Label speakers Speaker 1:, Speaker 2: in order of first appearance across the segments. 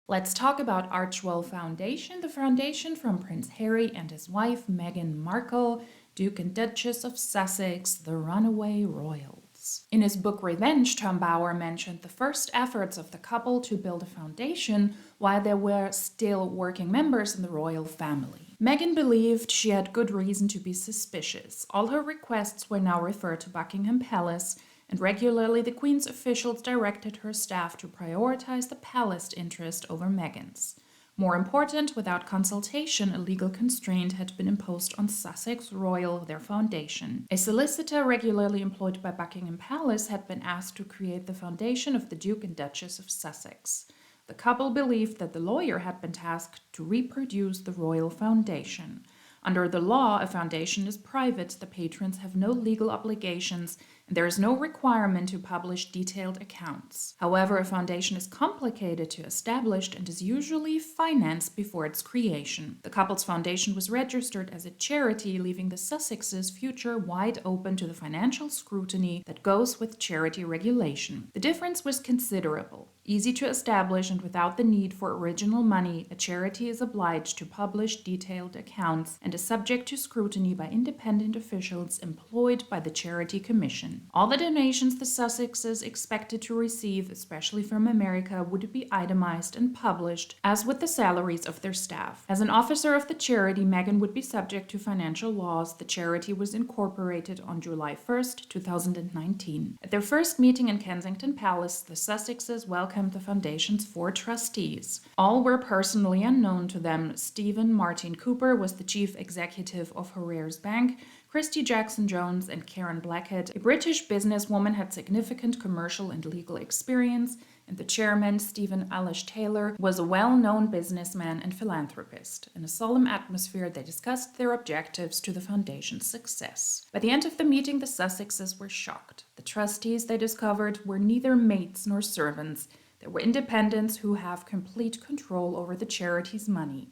Speaker 1: Let's talk about Archewell Foundation, the foundation from Prince Harry and his wife Meghan Markle, Duke and Duchess of Sussex, the runaway royals. In his book Revenge, Tom Bauer mentioned the first efforts of the couple to build a foundation while there were still working members in the royal family. Meghan believed she had good reason to be suspicious. All her requests were now referred to Buckingham Palace, and regularly the Queen's officials directed her staff to prioritize the palace interest over Meghan's. More important, without consultation, a legal constraint had been imposed on Sussex Royal, their foundation. A solicitor regularly employed by Buckingham Palace had been asked to create the foundation of the Duke and Duchess of Sussex. The couple believed that the lawyer had been tasked to reproduce the royal foundation. Under the law, a foundation is private, the patrons have no legal obligations, and there is no requirement to publish detailed accounts. However, a foundation is complicated to establish and is usually financed before its creation. The couple's foundation was registered as a charity, leaving the Sussexes' future wide open to the financial scrutiny that goes with charity regulation. The difference was considerable. Easy to establish and without the need for original money, a charity is obliged to publish detailed accounts and is subject to scrutiny by independent officials employed by the Charity Commission. All the donations the Sussexes expected to receive, especially from America, would be itemized and published, as with the salaries of their staff. As an officer of the charity, Meghan would be subject to financial laws. The charity was incorporated on July 1st, 2019. At their first meeting in Kensington Palace, the Sussexes welcomed the foundation's 4 trustees. All were personally unknown to them. Stephen Martin Cooper was the chief executive of Harrers Bank. Christy Jackson-Jones and Karen Blackhead, a British businesswoman, had significant commercial and legal experience, and the chairman, Stephen Alish Taylor, was a well-known businessman and philanthropist. In a solemn atmosphere, they discussed their objectives to the foundation's success. By the end of the meeting, the Sussexes were shocked. The trustees, they discovered, were neither mates nor servants. They were independents who have complete control over the charity's money.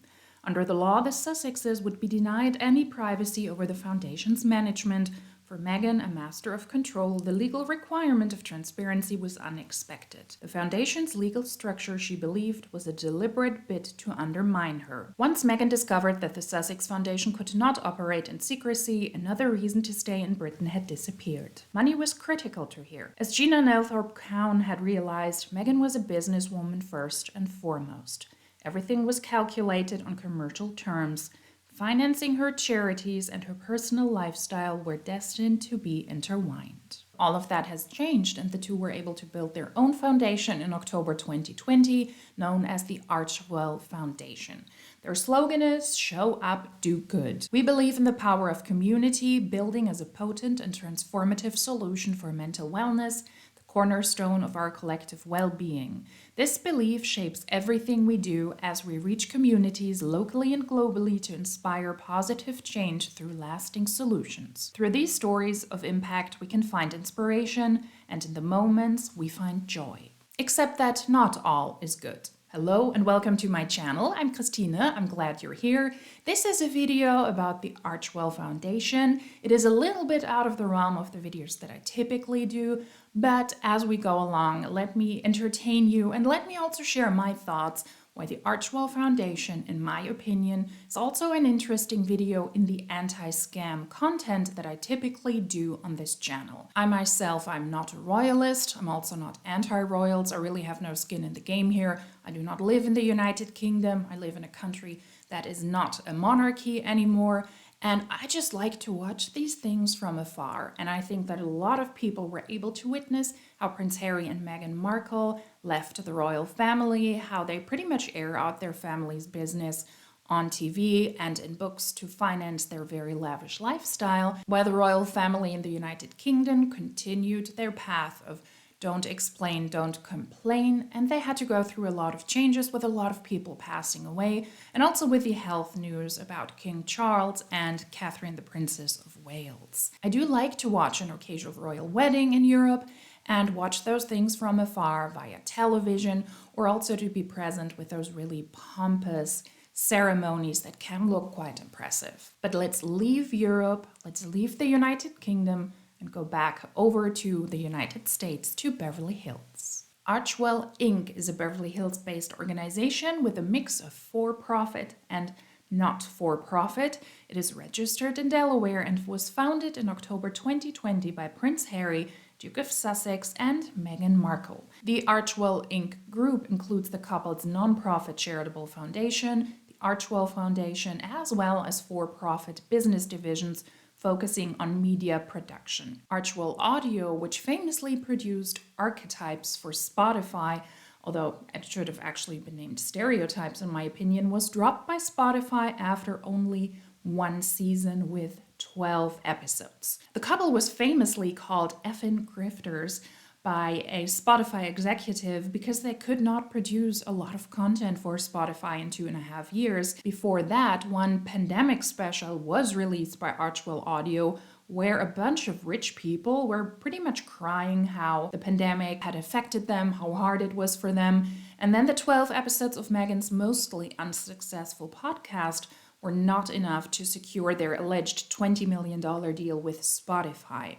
Speaker 1: Under the law, the Sussexes would be denied any privacy over the foundation's management. For Meghan, a master of control, the legal requirement of transparency was unexpected. The foundation's legal structure, she believed, was a deliberate bid to undermine her. Once Meghan discovered that the Sussex Foundation could not operate in secrecy, another reason to stay in Britain had disappeared. Money was critical to her. As Gina Nelthorpe-Cowan had realized, Meghan was a businesswoman first and foremost. Everything was calculated on commercial terms. Financing her charities and her personal lifestyle were destined to be intertwined. All of that has changed, and the two were able to build their own foundation in October 2020, known as the Archewell Foundation. Their slogan is, "Show up, do good." We believe in the power of community building as a potent and transformative solution for mental wellness, cornerstone of our collective well-being. This belief shapes everything we do as we reach communities locally and globally to inspire positive change through lasting solutions. Through these stories of impact, we can find inspiration, and in the moments, we find joy. Except that not all is good. Hello and welcome to my channel. I'm Christine. I'm glad you're here. This is a video about the Archewell Foundation. It is a little bit out of the realm of the videos that I typically do, but as we go along, let me entertain you and let me also share my thoughts why the Archewell Foundation, in my opinion, is also an interesting video in the anti-scam content that I typically do on this channel. I myself, I'm not a royalist. I'm also not anti-royals. I really have no skin in the game here. I do not live in the United Kingdom. I live in a country that is not a monarchy anymore. And I just like to watch these things from afar. And I think that a lot of people were able to witness how Prince Harry and Meghan Markle left the royal family, how they pretty much air out their family's business on TV and in books to finance their very lavish lifestyle, while the royal family in the United Kingdom continued their path of don't explain, don't complain, and they had to go through a lot of changes with a lot of people passing away, and also with the health news about King Charles and Catherine, the Princess of Wales. I do like to watch an occasional royal wedding in Europe and watch those things from afar via television, or also to be present with those really pompous ceremonies that can look quite impressive. But let's leave Europe, let's leave the United Kingdom, and go back over to the United States, to Beverly Hills. Archewell Inc. is a Beverly Hills-based organization with a mix of for-profit and not for profit. It is registered in Delaware and was founded in October 2020 by Prince Harry, Duke of Sussex, and Meghan Markle. The Archewell Inc. group includes the couple's nonprofit charitable foundation, the Archewell Foundation, as well as for-profit business divisions focusing on media production. Archewell Audio, which famously produced Archetypes for Spotify, although it should have actually been named Stereotypes in my opinion, was dropped by Spotify after only one season with 12 episodes. The couple was famously called effin' grifters by a Spotify executive because they could not produce a lot of content for Spotify in 2.5 years. Before that, one pandemic special was released by Archewell Audio where a bunch of rich people were pretty much crying how the pandemic had affected them, how hard it was for them. And then the 12 episodes of Meghan's mostly unsuccessful podcast were not enough to secure their alleged $20 million deal with Spotify.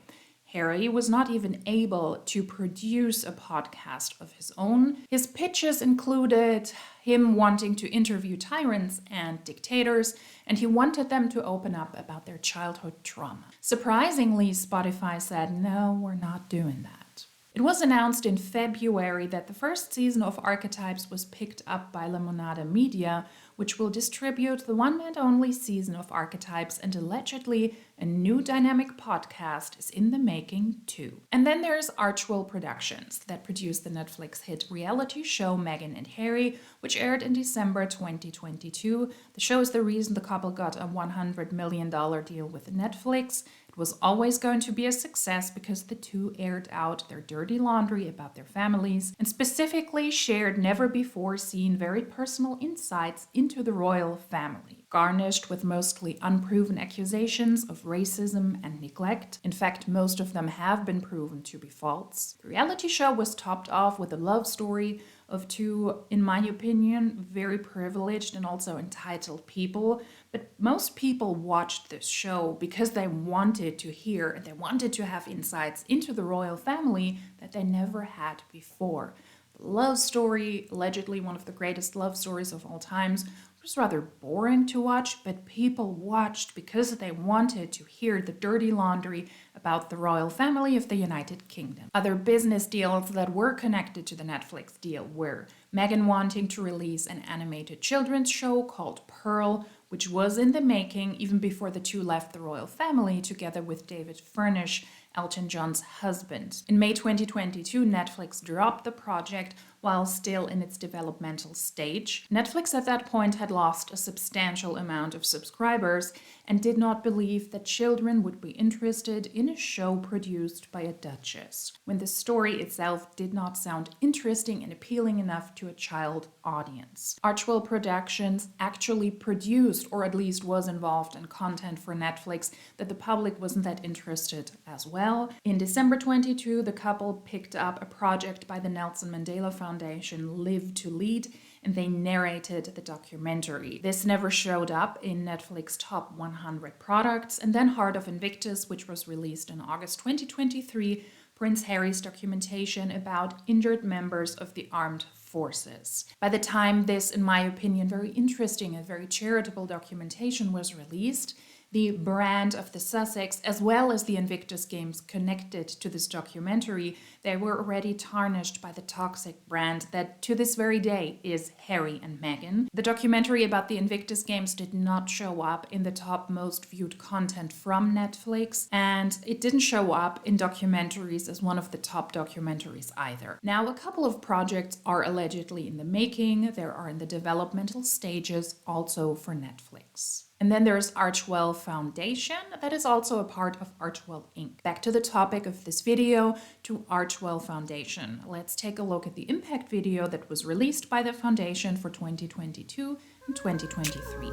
Speaker 1: Harry was not even able to produce a podcast of his own. His pitches included him wanting to interview tyrants and dictators, and he wanted them to open up about their childhood trauma. Surprisingly, Spotify said, no, we're not doing that. It was announced in February that the first season of Archetypes was picked up by Lemonada Media, which will distribute the one and only season of Archetypes, and allegedly a new dynamic podcast is in the making too. And then there's Archewell Productions that produced the Netflix hit reality show Meghan and Harry, which aired in December 2022. The show is the reason the couple got a $100 million deal with Netflix. It was always going to be a success because the two aired out their dirty laundry about their families and specifically shared never before seen very personal insights into the royal family, garnished with mostly unproven accusations of racism and neglect. In fact, most of them have been proven to be false. The reality show was topped off with a love story of two, in my opinion, very privileged and also entitled people. But most people watched this show because they wanted to hear and they wanted to have insights into the royal family that they never had before. The love story, allegedly one of the greatest love stories of all times, was rather boring to watch, but people watched because they wanted to hear the dirty laundry about the royal family of the United Kingdom. Other business deals that were connected to the Netflix deal were Meghan wanting to release an animated children's show called Pearl, which was in the making even before the two left the royal family, together with David Furnish, Elton John's husband. In May 2022, Netflix dropped the project while still in its developmental stage. Netflix at that point had lost a substantial amount of subscribers and did not believe that children would be interested in a show produced by a duchess, when the story itself did not sound interesting and appealing enough to a child audience. Archewell Productions actually produced, or at least was involved in, content for Netflix that the public wasn't that interested as well. In December 22, the couple picked up a project by the Nelson Mandela Foundation, Live to Lead, and they narrated the documentary. This never showed up in Netflix top 100 products. And then Heart of Invictus, which was released in August 2023, Prince Harry's documentation about injured members of the armed forces. By the time this, in my opinion, very interesting and very charitable documentation was released, the brand of the Sussex, as well as the Invictus Games connected to this documentary, they were already tarnished by the toxic brand that to this very day is Harry and Meghan. The documentary about the Invictus Games did not show up in the top most viewed content from Netflix, and it didn't show up in documentaries as one of the top documentaries either. Now, a couple of projects are allegedly in the making. There are in the developmental stages also for Netflix. And then there's Archewell Foundation, that is also a part of Archewell Inc. Back to the topic of this video, to Archewell Foundation. Let's take a look at the impact video that was released by the foundation for 2022 and 2023.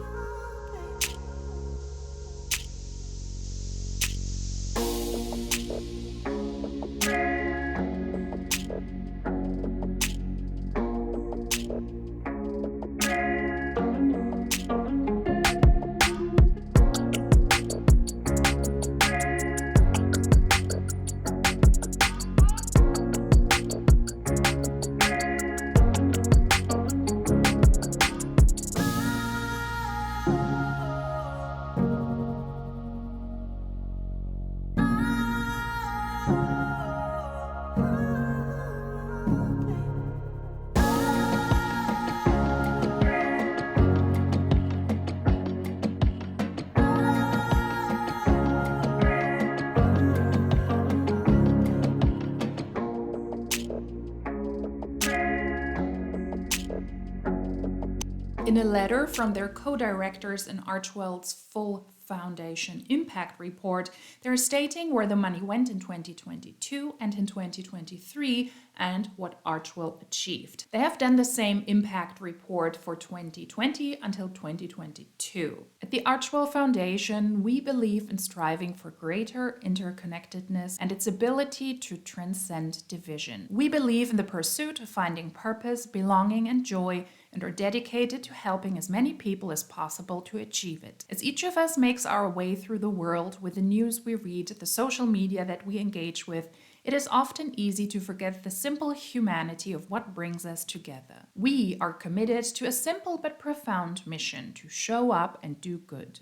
Speaker 1: In a letter from their co-directors in Archewell's full Foundation Impact Report, they're stating where the money went in 2022 and in 2023 and what Archewell achieved. They have done the same impact report for 2020 until 2022. At the Archewell Foundation, we believe in striving for greater interconnectedness and its ability to transcend division. We believe in the pursuit of finding purpose, belonging, and joy, and are dedicated to helping as many people as possible to achieve it. As each of us makes our way through the world with the news we read, the social media that we engage with, it is often easy to forget the simple humanity of what brings us together. We are committed to a simple but profound mission to show up and do good.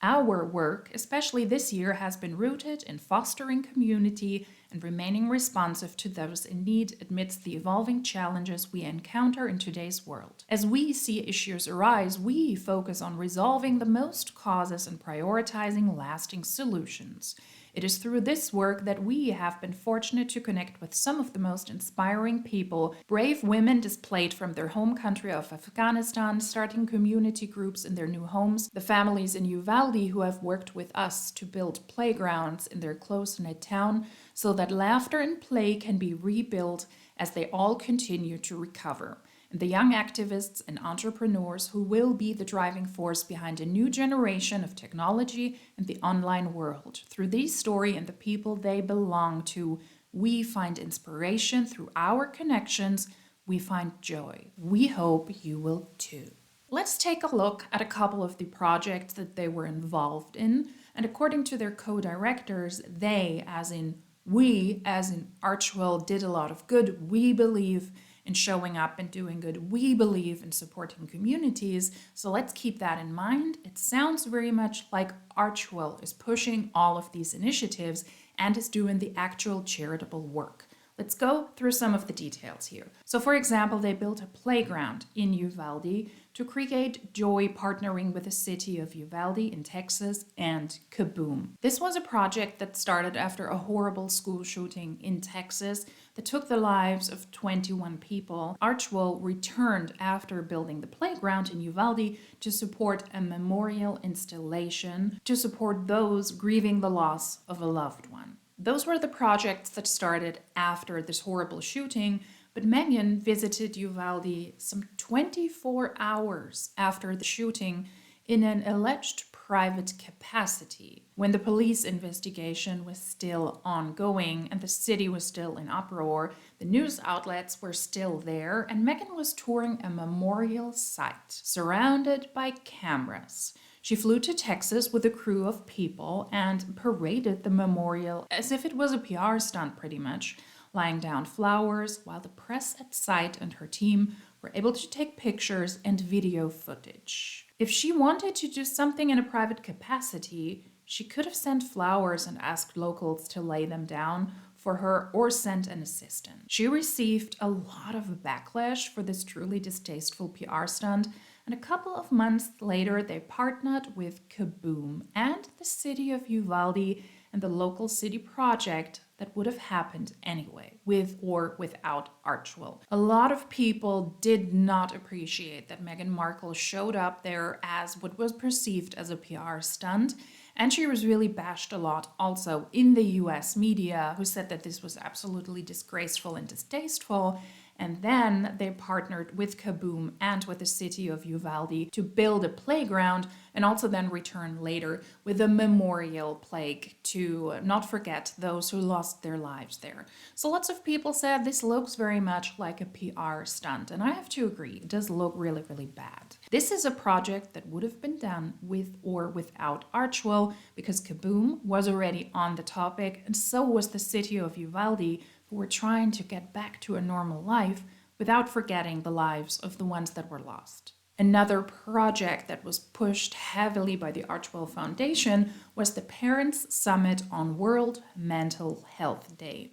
Speaker 1: Our work, especially this year, has been rooted in fostering community and remaining responsive to those in need amidst the evolving challenges we encounter in today's world. As we see issues arise, we focus on resolving the most causes and prioritizing lasting solutions. It is through this work that we have been fortunate to connect with some of the most inspiring people, brave women displaced from their home country of Afghanistan, starting community groups in their new homes, the families in Uvalde who have worked with us to build playgrounds in their close-knit town so that laughter and play can be rebuilt as they all continue to recover, and the young activists and entrepreneurs who will be the driving force behind a new generation of technology and the online world. Through these stories and the people they belong to, we find inspiration. Through our connections, we find joy. We hope you will too. Let's take a look at a couple of the projects that they were involved in, and according to their co-directors, they, as in we, as in Archewell, did a lot of good. We believe in showing up and doing good. We believe in supporting communities. So let's keep that in mind. It sounds very much like Archewell is pushing all of these initiatives and is doing the actual charitable work. Let's go through some of the details here. So for example, they built a playground in Uvalde to create joy, partnering with the city of Uvalde in Texas and Kaboom. This was a project that started after a horrible school shooting in Texas that took the lives of 21 people. Archewell returned after building the playground in Uvalde to support a memorial installation to support those grieving the loss of a loved one. Those were the projects that started after this horrible shooting, but Meghan visited Uvalde some 24 hours after the shooting in an alleged private capacity, when the police investigation was still ongoing and the city was still in uproar. The news outlets were still there, and Meghan was touring a memorial site surrounded by cameras. She flew to Texas with a crew of people and paraded the memorial as if it was a PR stunt pretty much, laying down flowers while the press at site and her team were able to take pictures and video footage. If she wanted to do something in a private capacity, she could have sent flowers and asked locals to lay them down for her or sent an assistant. She received a lot of backlash for this truly distasteful PR stunt, and a couple of months later they partnered with Kaboom and the city of Uvalde and the local city project that would have happened anyway, with or without Archewell. A lot of people did not appreciate that Meghan Markle showed up there as what was perceived as a PR stunt, and she was really bashed a lot also in the US media, who said that this was absolutely disgraceful and distasteful. And then they partnered with Kaboom and with the city of Uvalde to build a playground and also then return later with a memorial plaque to not forget those who lost their lives there. So lots of people said this looks very much like a PR stunt, and I have to agree, it does look really, really bad. This is a project that would have been done with or without Archewell because Kaboom was already on the topic, and so was the city of Uvalde, who were trying to get back to a normal life without forgetting the lives of the ones that were lost. Another project that was pushed heavily by the Archewell Foundation was the Parents' Summit on World Mental Health Day,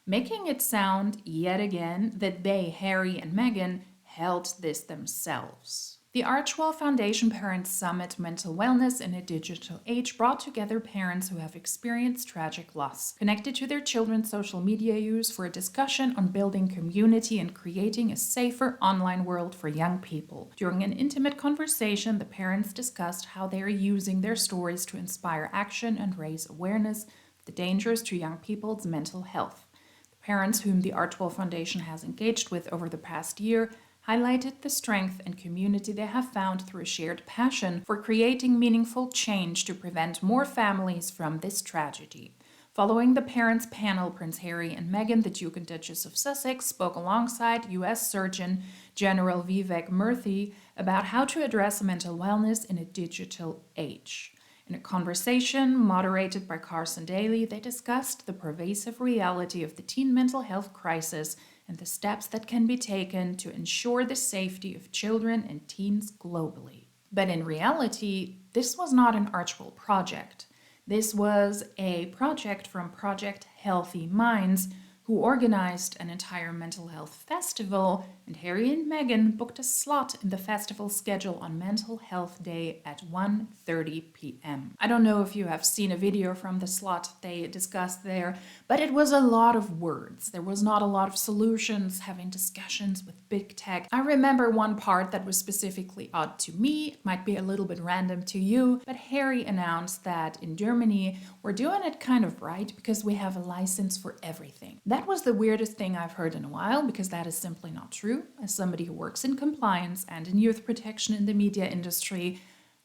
Speaker 1: making it sound yet again that they, Harry and Meghan, held this themselves. The Archewell Foundation Parents Summit Mental Wellness in a Digital Age brought together parents who have experienced tragic loss, connected to their children's social media use for a discussion on building community and creating a safer online world for young people. During an intimate conversation, the parents discussed how they are using their stories to inspire action and raise awareness of the dangers to young people's mental health. The parents whom the Archewell Foundation has engaged with over the past year highlighted the strength and community they have found through a shared passion for creating meaningful change to prevent more families from this tragedy. Following the parents' panel, Prince Harry and Meghan, the Duke and Duchess of Sussex, spoke alongside U.S. Surgeon General Vivek Murthy about how to address mental wellness in a digital age. In a conversation moderated by Carson Daly, they discussed the pervasive reality of the teen mental health crisis and the steps that can be taken to ensure the safety of children and teens globally. But in reality, this was not an Archewell project. This was a project from Project Healthy Minds, who organized an entire mental health festival, and Harry and Meghan booked a slot in the festival schedule on Mental Health Day at 1:30 p.m. I don't know if you have seen a video from the slot they discussed there, but it was a lot of words. There was not a lot of solutions, having discussions with big tech. I remember one part that was specifically odd to me. It might be a little bit random to you, but Harry announced that in Germany, we're doing it kind of right because we have a license for everything. That was the weirdest thing I've heard in a while, because that is simply not true. As somebody who works in compliance and in youth protection in the media industry,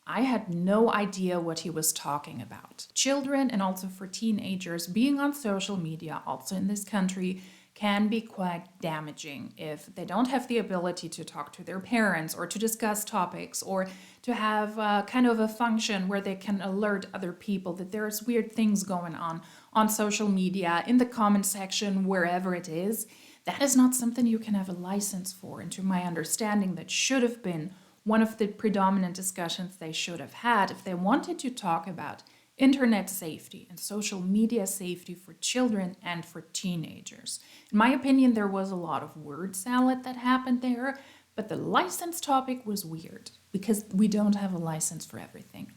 Speaker 1: I had no idea what he was talking about. Children, and also for teenagers, being on social media, also in this country, can be quite damaging if they don't have the ability to talk to their parents or to discuss topics or to have kind of a function where they can alert other people that there's weird things going on social media, in the comment section, wherever it is. That is not something you can have a license for. And to my understanding, that should have been one of the predominant discussions they should have had if they wanted to talk about internet safety and social media safety for children and for teenagers. In my opinion, there was a lot of word salad that happened there, but the license topic was weird because we don't have a license for everything.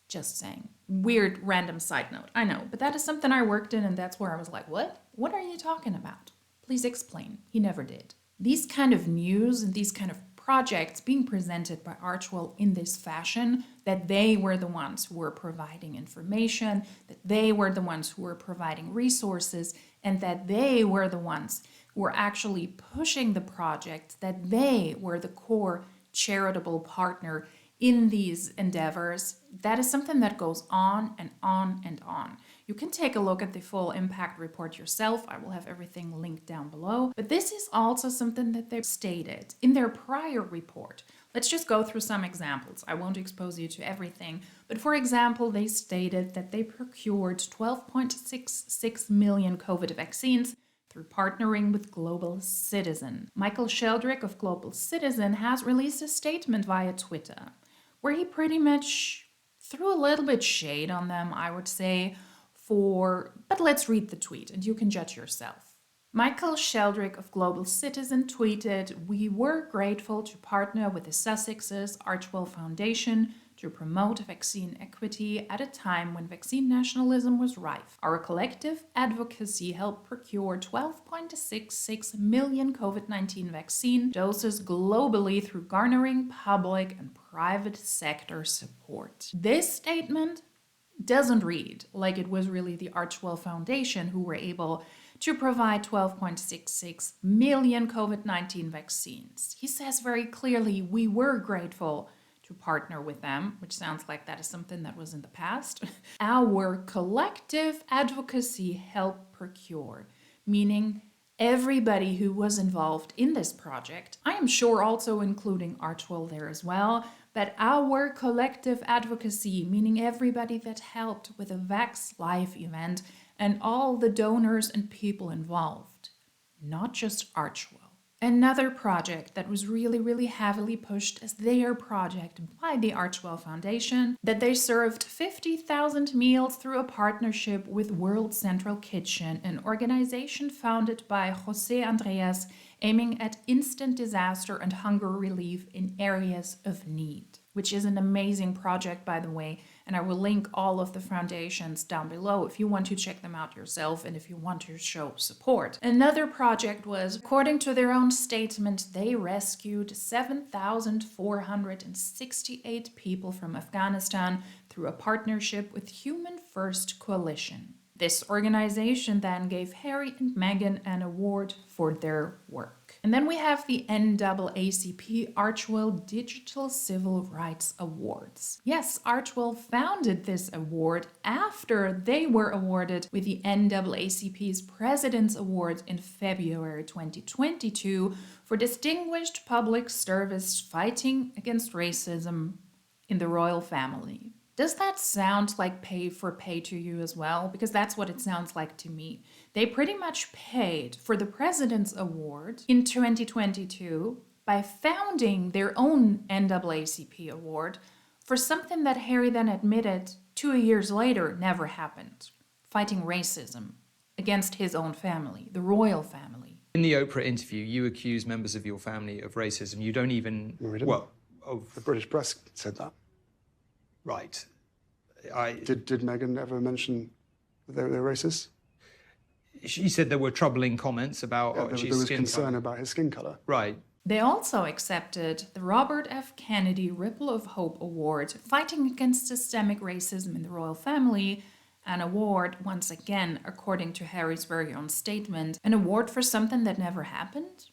Speaker 1: Just saying. Weird random side note, I know, but that is something I worked in, and that's where I was like, what? What are you talking about? Please explain. He never did. These kind of news and these kind of projects being presented by Archewell in this fashion, that they were the ones who were providing information, that they were the ones who were providing resources, and that they were the ones who were actually pushing the projects, that they were the core charitable partner in these endeavors. That is something that goes on and on and on. You can take a look at the full impact report yourself. I will have everything linked down below. But this is also something that they've stated in their prior report. Let's just go through some examples. I won't expose you to everything. But for example, they stated that they procured 12.66 million COVID vaccines through partnering with Global Citizen. Michael Sheldrick of Global Citizen has released a statement via Twitter, where he pretty much threw a little bit shade on them, I would say, but let's read the tweet and you can judge yourself. Michael Sheldrick of Global Citizen tweeted, "We were grateful to partner with the Sussex's Archewell Foundation to promote vaccine equity at a time when vaccine nationalism was rife. Our collective advocacy helped procure 12.66 million COVID-19 vaccine doses globally through garnering public and private sector support." This statement doesn't read like it was really the Archewell Foundation who were able to provide 12.66 million COVID-19 vaccines. He says very clearly, we were grateful to partner with them, which sounds like that is something that was in the past. Our collective advocacy helped procure, meaning everybody who was involved in this project, I am sure also including Archewell there as well, but our collective advocacy, meaning everybody that helped with a Vaxx live event and all the donors and people involved, not just Archewell. Another project that was really heavily pushed as their project by the Archewell Foundation, that they served 50,000 meals through a partnership with World Central Kitchen, an organization founded by Jose Andreas, aiming at instant disaster and hunger relief in areas of need, which is an amazing project, by the way, and I will link all of the foundations down below if you want to check them out yourself and if you want to show support. Another project was, according to their own statement, they rescued 7,468 people from Afghanistan through a partnership with Human First Coalition. This organization then gave Harry and Meghan an award for their work. And then we have the NAACP Archewell Digital Civil Rights Awards. Yes, Archewell founded this award after they were awarded with the NAACP's President's Award in February 2022 for distinguished public service fighting against racism in the royal family. Does that sound like pay for pay to you as well? Because that's what it sounds like to me. They pretty much paid for the President's Award in 2022 by founding their own NAACP award for something that Harry then admitted 2 years later never happened, fighting racism against his own family, the royal family.
Speaker 2: In the Oprah interview, you accuse members of your family of racism. You don't even...
Speaker 3: No, we didn't.
Speaker 2: Well,
Speaker 3: The British press said that.
Speaker 2: Right.
Speaker 3: Did Meghan ever mention that they're racist?
Speaker 2: She said there were troubling comments about
Speaker 3: There
Speaker 2: Archie's
Speaker 3: was
Speaker 2: skin
Speaker 3: concern
Speaker 2: colour.
Speaker 3: about his skin colour.
Speaker 2: Right.
Speaker 1: They also accepted the Robert F. Kennedy Ripple of Hope Award, fighting against systemic racism in the royal family, an award, once again, according to Harry's very own statement, an award for something that never happened?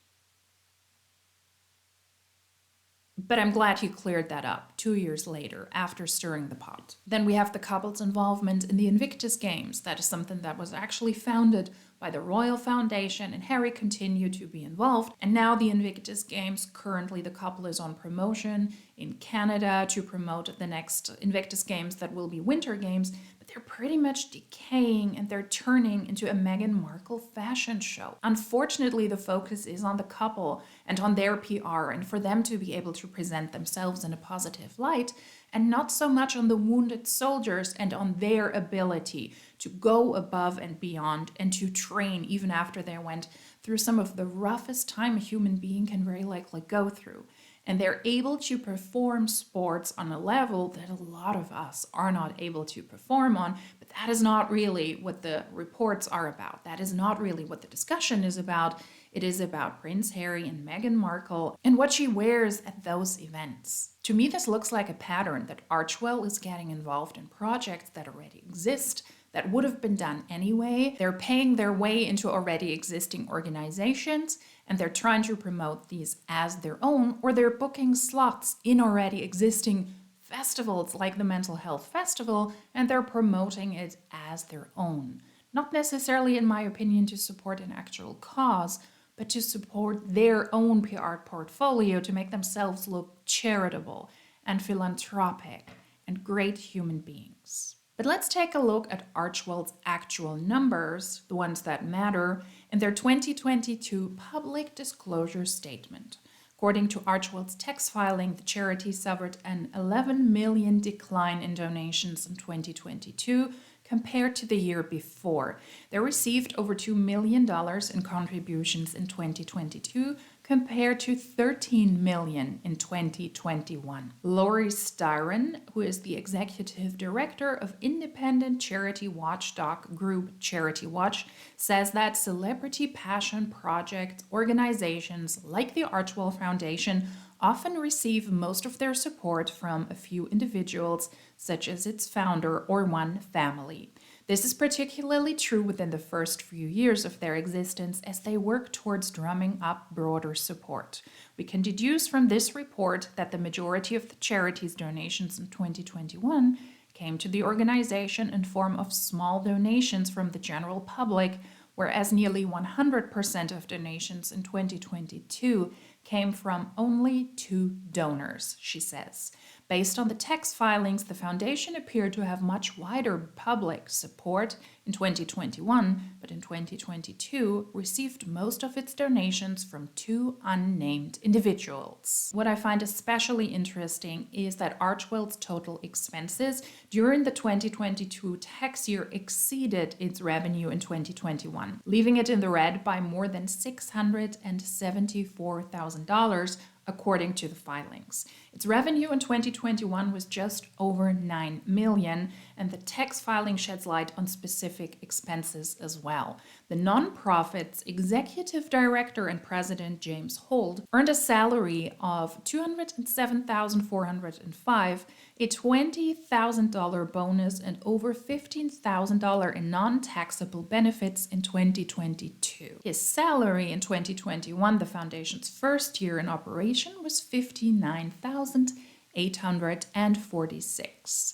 Speaker 1: But I'm glad he cleared that up 2 years later, after stirring the pot. Then we have the couple's involvement in the Invictus Games. That is something that was actually founded by the Royal Foundation, and Harry continued to be involved. And now the Invictus Games, currently the couple is on promotion in Canada to promote the next Invictus Games that will be Winter Games, but they're pretty much decaying and they're turning into a Meghan Markle fashion show. Unfortunately, the focus is on the couple and on their PR and for them to be able to present themselves in a positive light, and not so much on the wounded soldiers and on their ability to go above and beyond and to train even after they went through some of the roughest time a human being can very likely go through. And they're able to perform sports on a level that a lot of us are not able to perform on, but that is not really what the reports are about. That is not really what the discussion is about. It is about Prince Harry and Meghan Markle and what she wears at those events. To me, this looks like a pattern that Archewell is getting involved in projects that already exist, that would have been done anyway. They're paying their way into already existing organizations, and they're trying to promote these as their own, or they're booking slots in already existing festivals like the Mental Health Festival, and they're promoting it as their own. Not necessarily, in my opinion, to support an actual cause, but to support their own PR portfolio to make themselves look charitable and philanthropic and great human beings. But let's take a look at Archewell's actual numbers, the ones that matter, in their 2022 public disclosure statement. According to Archewell's tax filing, the charity suffered an 11 million decline in donations in 2022 compared to the year before. They received over $2 million in contributions in 2022 compared to $13 million in 2021. Laurie Styron, who is the executive director of independent charity watchdog group Charity Watch, says that celebrity passion project organizations like the Archewell Foundation often receive most of their support from a few individuals, such as its founder or one family. This is particularly true within the first few years of their existence as they work towards drumming up broader support. We can deduce from this report that the majority of the charity's donations in 2021 came to the organization in form of small donations from the general public, whereas nearly 100% of donations in 2022 came from only 2 donors, she says. Based on the tax filings, the foundation appeared to have much wider public support in 2021, but in 2022 received most of its donations from 2 unnamed individuals. What I find especially interesting is that Archewell's total expenses during the 2022 tax year exceeded its revenue in 2021, leaving it in the red by more than $674,000 according to the filings. Its revenue in 2021 was just over $9 million, and the tax filing sheds light on specific expenses as well. The nonprofit's executive director and president, James Holt, earned a salary of $207,405, a $20,000 bonus, and over $15,000 in non-taxable benefits in 2022. His salary in 2021, the foundation's first year in operation, was $59,846.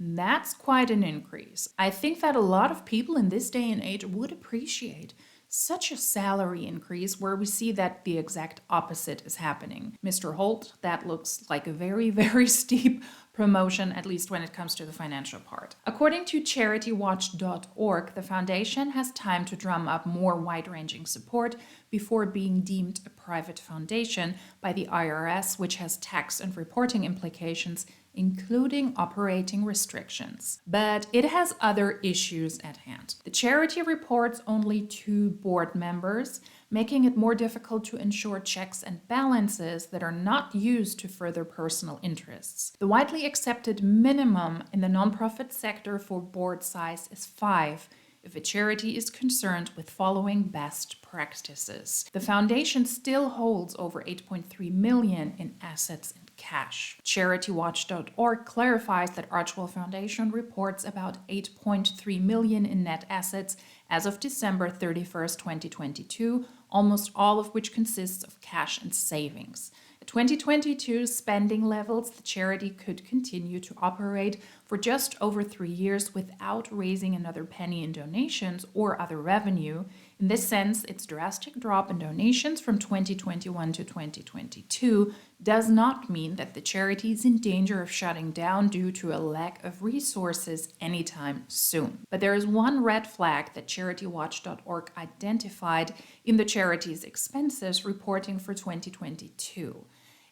Speaker 1: That's quite an increase. I think that a lot of people in this day and age would appreciate such a salary increase where we see that the exact opposite is happening. Mr. Holt, that looks like a very, very steep promotion, at least when it comes to the financial part. According to CharityWatch.org, the foundation has time to drum up more wide-ranging support before being deemed a private foundation by the IRS, which has tax and reporting implications, including operating restrictions. But it has other issues at hand. The charity reports only 2 board members, making it more difficult to ensure checks and balances that are not used to further personal interests. The widely accepted minimum in the nonprofit sector for board size is 5 if a charity is concerned with following best practices. The foundation still holds over $8.3 million in assets and cash. CharityWatch.org clarifies that Archewell Foundation reports about $8.3 million in net assets as of December 31st, 2022, almost all of which consists of cash and savings. At 2022 spending levels, the charity could continue to operate for just over 3 years without raising another penny in donations or other revenue. In this sense, its drastic drop in donations from 2021 to 2022 does not mean that the charity is in danger of shutting down due to a lack of resources anytime soon. But there is one red flag that CharityWatch.org identified in the charity's expenses reporting for 2022.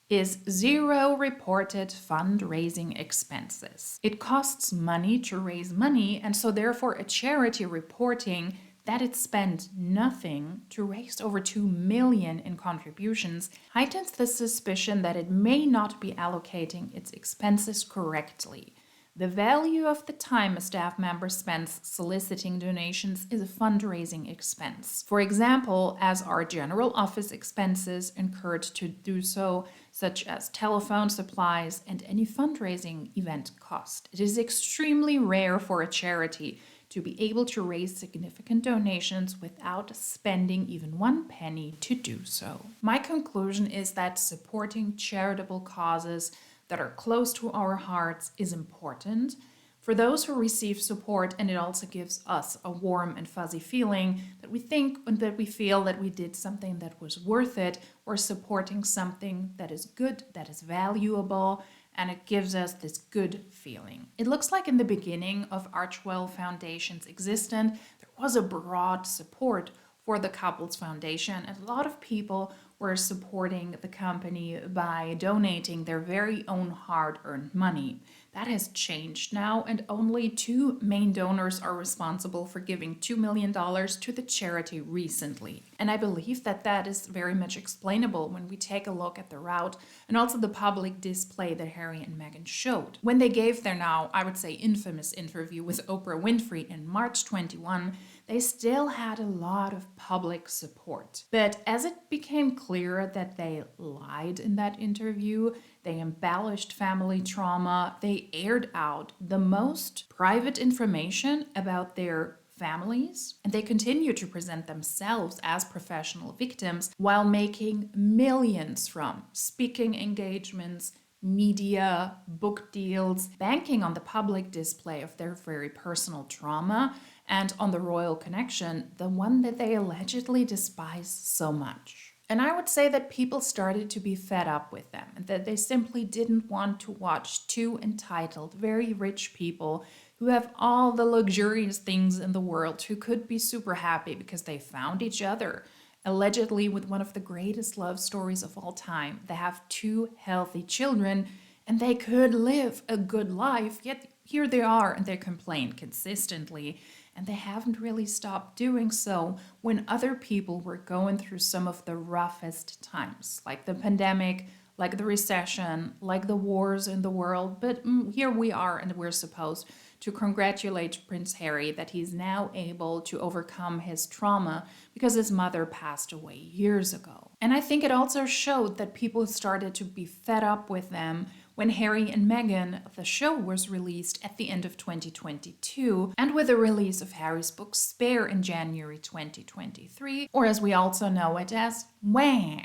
Speaker 1: Is 0 reported fundraising expenses. It costs money to raise money, and so therefore a charity reporting that it spent nothing to raise over $2 million in contributions heightens the suspicion that it may not be allocating its expenses correctly. The value of the time a staff member spends soliciting donations is a fundraising expense. For example, as are general office expenses incurred to do so, such as telephone supplies and any fundraising event cost. It is extremely rare for a charity to be able to raise significant donations without spending even 1 penny to do so. My conclusion is that supporting charitable causes that are close to our hearts is important for those who receive support, and it also gives us a warm and fuzzy feeling that we think and that we feel that we did something that was worth it, or supporting something that is good, that is valuable, and it gives us this good feeling. It looks like in the beginning of Archewell Foundation's existence, there was a broad support for the couple's foundation, and a lot of people were supporting the company by donating their very own hard-earned money. That has changed now, and only 2 main donors are responsible for giving $2 million to the charity recently. And I believe that that is very much explainable when we take a look at the route and also the public display that Harry and Meghan showed. When they gave their now, I would say, infamous interview with Oprah Winfrey in March 21, they still had a lot of public support. But as it became clear that they lied in that interview, they embellished family trauma, they aired out the most private information about their families, and they continue to present themselves as professional victims while making millions from speaking engagements, media, book deals, banking on the public display of their very personal trauma and on the royal connection, the one that they allegedly despise so much. And I would say that people started to be fed up with them and that they simply didn't want to watch two entitled, very rich people who have all the luxurious things in the world, who could be super happy because they found each other, allegedly with one of the greatest love stories of all time. They have two healthy children and they could live a good life, yet here they are and they complain consistently. And they haven't really stopped doing so when other people were going through some of the roughest times, like the pandemic, like the recession, like the wars in the world. But here we are, and we're supposed to congratulate Prince Harry that he's now able to overcome his trauma because his mother passed away years ago. And I think it also showed that people started to be fed up with them when Harry and Meghan, the show, was released at the end of 2022, and with the release of Harry's book Spare in January 2023, or as we also know it as Wah.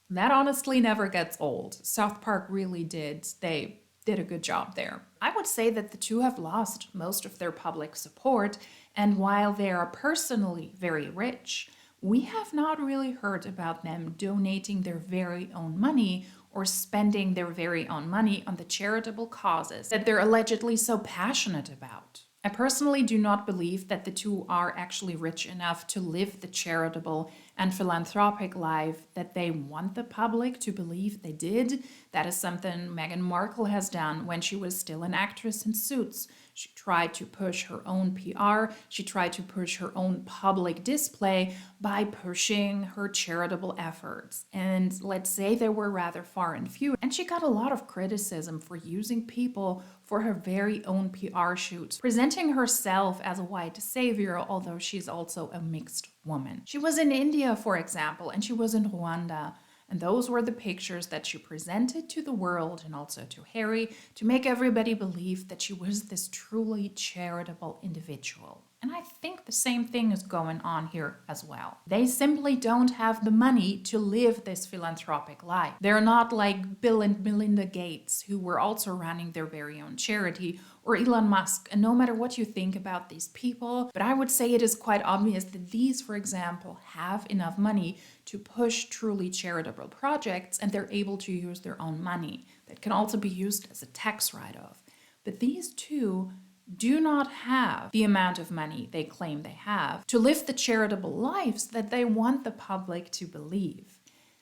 Speaker 1: That honestly never gets old. South Park really did. They did a good job there. I would say that the two have lost most of their public support, and while they are personally very rich, we have not really heard about them donating their very own money or spending their very own money on the charitable causes that they're allegedly so passionate about. I personally do not believe that the two are actually rich enough to live the charitable and philanthropic life that they want the public to believe they did. That is something Meghan Markle has done when she was still an actress in Suits. She tried to push her own PR. She tried to push her own public display by pushing her charitable efforts. And let's say they were rather far and few. And she got a lot of criticism for using people for her very own PR shoots, presenting herself as a white savior, although she's also a mixed woman. She was in India, for example, and she was in Rwanda. And those were the pictures that she presented to the world and also to Harry to make everybody believe that she was this truly charitable individual. And I think the same thing is going on here as well. They simply don't have the money to live this philanthropic life. They're not like Bill and Melinda Gates, who were also running their very own charity, or Elon Musk. And no matter what you think about these people, but I would say it is quite obvious that these, for example, have enough money to push truly charitable projects, and they're able to use their own money that can also be used as a tax write-off. But these two do not have the amount of money they claim they have to live the charitable lives that they want the public to believe.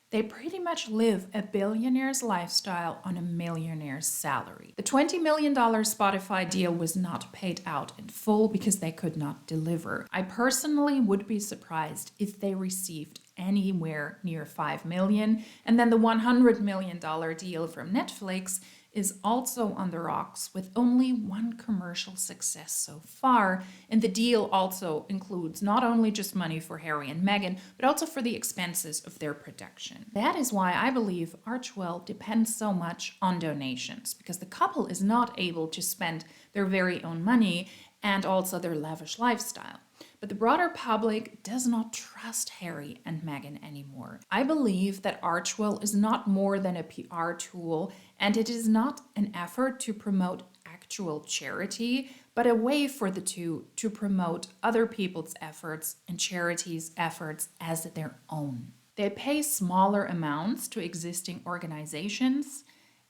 Speaker 1: They pretty much live a billionaire's lifestyle on a millionaire's salary. The $20 million Spotify deal was not paid out in full because they could not deliver. I personally would be surprised if they received anywhere near $5 million. And then the $100 million deal from Netflix is also on the rocks with only one commercial success so far. And the deal also includes not only just money for Harry and Meghan, but also for the expenses of their production. That is why I believe Archewell depends so much on donations, because the couple is not able to spend their very own money and also their lavish lifestyle. But the broader public does not trust Harry and Meghan anymore. I believe that Archewell is not more than a PR tool, and it is not an effort to promote actual charity, but a way for the two to promote other people's efforts and charities' efforts as their own. They pay smaller amounts to existing organizations,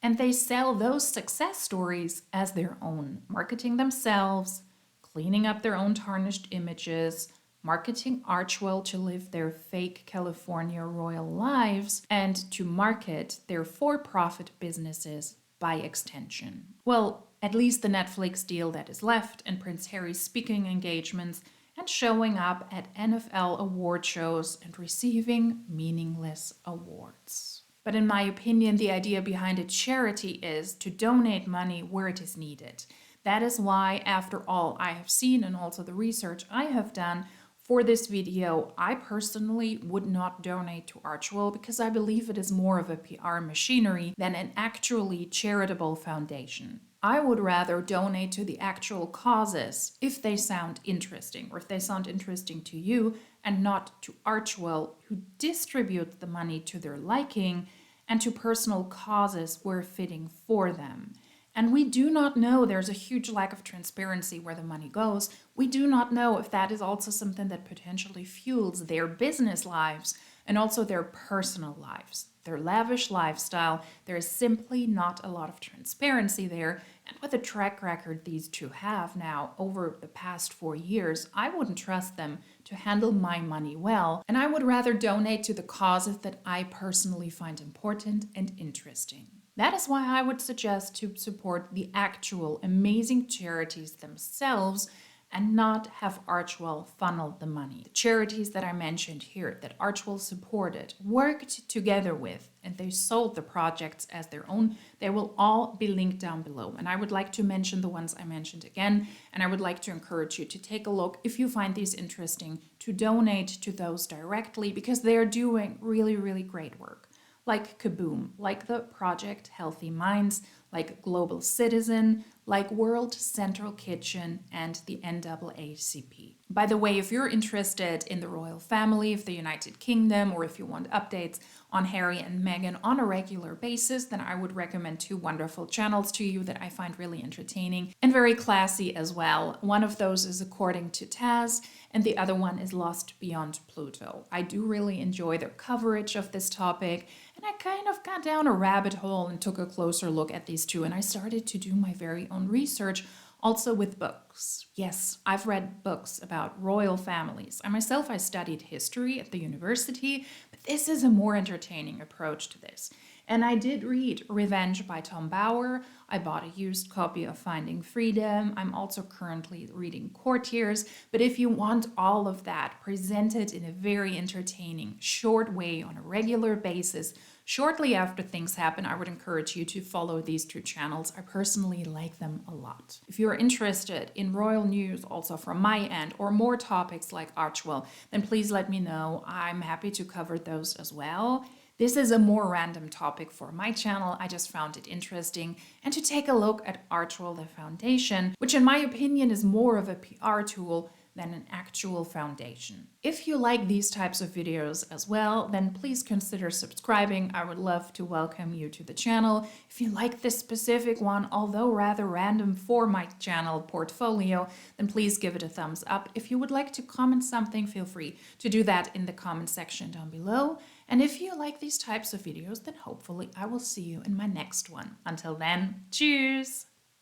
Speaker 1: and they sell those success stories as their own, marketing themselves, cleaning up their own tarnished images, marketing Archewell to live their fake California royal lives, and to market their for-profit businesses by extension. Well, at least the Netflix deal that is left, and Prince Harry's speaking engagements, and showing up at NFL award shows and receiving meaningless awards. But in my opinion, the idea behind a charity is to donate money where it is needed. That is why, after all I have seen and also the research I have done for this video, I personally would not donate to Archewell because I believe it is more of a PR machinery than an actually charitable foundation. I would rather donate to the actual causes if they sound interesting, or if they sound interesting to you, and not to Archewell, who distributes the money to their liking and to personal causes where fitting for them. And we do not know, there's a huge lack of transparency where the money goes. We do not know if that is also something that potentially fuels their business lives, and also their personal lives. Their lavish lifestyle, there is simply not a lot of transparency there, and with the track record these two have now over the past 4 years, I wouldn't trust them to handle my money well, and I would rather donate to the causes that I personally find important and interesting. That is why I would suggest to support the actual amazing charities themselves and not have Archewell funnel the money. The charities that I mentioned here that Archewell supported, worked together with, and they sold the projects as their own, they will all be linked down below. And I would like to mention the ones I mentioned again, and I would like to encourage you to take a look if you find these interesting, to donate to those directly because they are doing really, really great work. Like Kaboom, like the Project Healthy Minds, like Global Citizen, like World Central Kitchen, and the NAACP. By the way, if you're interested in the royal family of the United Kingdom, or if you want updates on Harry and Meghan on a regular basis, then I would recommend two wonderful channels to you that I find really entertaining and very classy as well. One of those is According to Taz, and the other one is Lost Beyond Pluto. I do really enjoy their coverage of this topic, and I kind of got down a rabbit hole and took a closer look at these two, and I started to do my very own research, also with books. Yes, I've read books about royal families. I studied history at the university, but this is a more entertaining approach to this. And I did read Revenge by Tom Bower. I bought a used copy of Finding Freedom. I'm also currently reading Courtiers. But if you want all of that presented in a very entertaining, short way on a regular basis, shortly after things happen, I would encourage you to follow these two channels. I personally like them a lot. If you're interested in royal news also from my end, or more topics like Archewell, then please let me know. I'm happy to cover those as well. This is a more random topic for my channel. I just found it interesting. And to take a look at Archewell the Foundation, which in my opinion is more of a PR tool than an actual foundation. If you like these types of videos as well, then please consider subscribing. I would love to welcome you to the channel. If you like this specific one, although rather random for my channel portfolio, then please give it a thumbs up. If you would like to comment something, feel free to do that in the comment section down below. And if you like these types of videos, then hopefully I will see you in my next one. Until then, cheers!